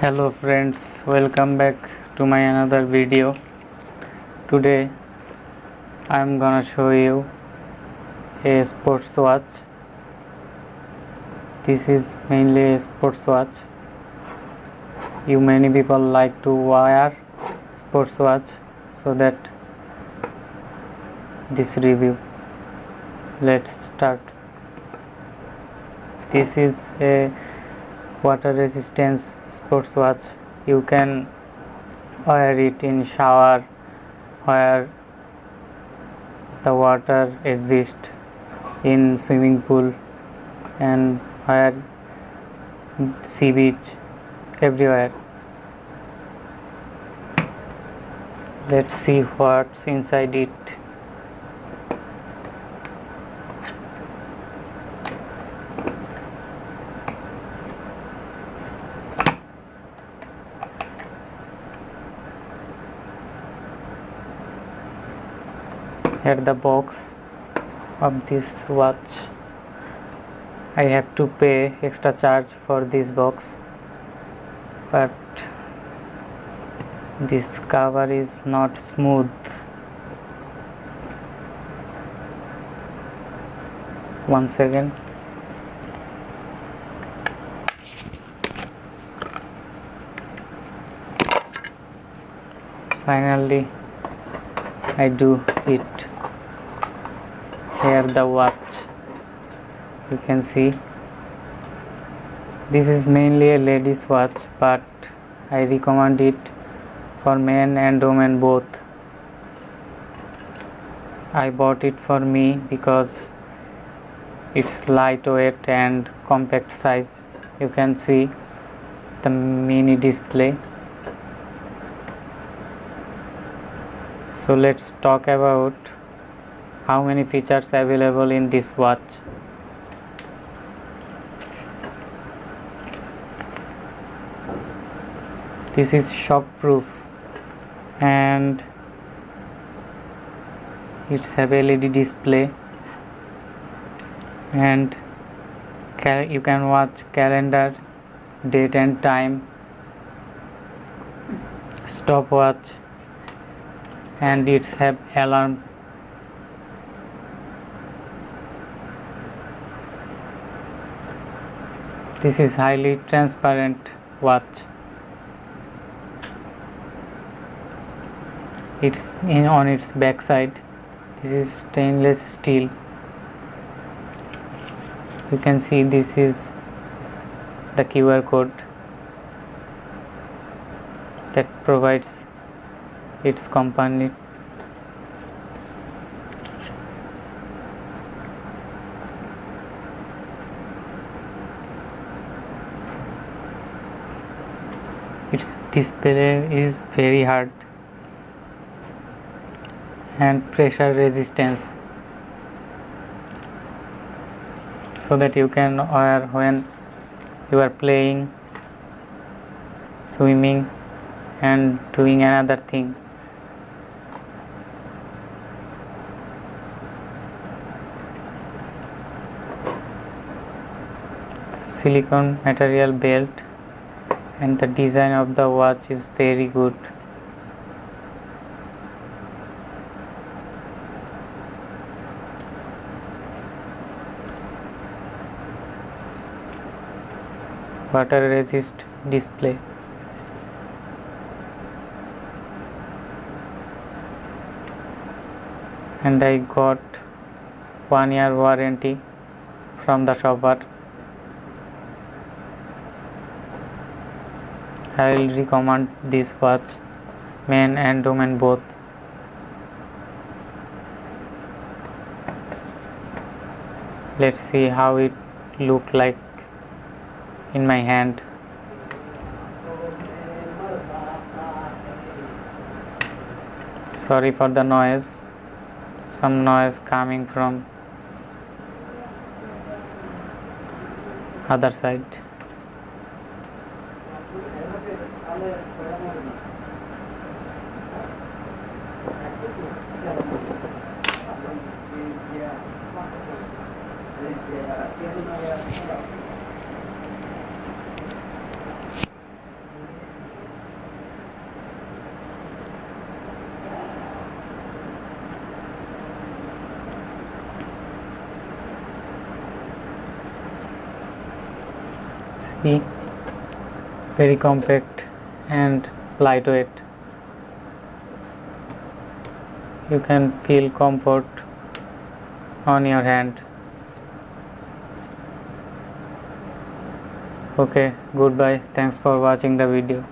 Hello friends, welcome back to my another video. Today I am gonna show you a sports watch. This is mainly a sports watch. Many people like to wear sports watch, so that this review. Let's start. This is a water resistance sports watch. You can wear it in shower where the water exists, in swimming pool and where sea beach, everywhere. Let's see what's inside it. Here the box of this watch. I have to pay extra charge for this box, but this cover is not smooth. One second. Finally I do it. Here the watch, you can see. This is mainly a ladies watch, but I recommend it for men and women both. I bought it for me because it's lightweight and compact size. You can see the mini display. So let's talk about how many features available in this watch. This is shock proof and it's have LED display, and you can watch calendar, date and time, stopwatch, and it's have alarm. This is highly transparent watch. It's on its back side. This is stainless steel. You can see this is the QR code that provides its company. Its display is very hard and pressure resistance, so that you can wear when you are playing, swimming and doing another thing. Silicone material belt, and the design of the watch is very good. Water resist display. And I got 1 year warranty from the shopper. I will recommend this watch, men and women both. Let's see how it look like in my hand. Sorry for the noise, some noise coming from other side. See, very compact and lightweight. You can feel comfort on your hand. Okay, goodbye. Thanks for watching the video.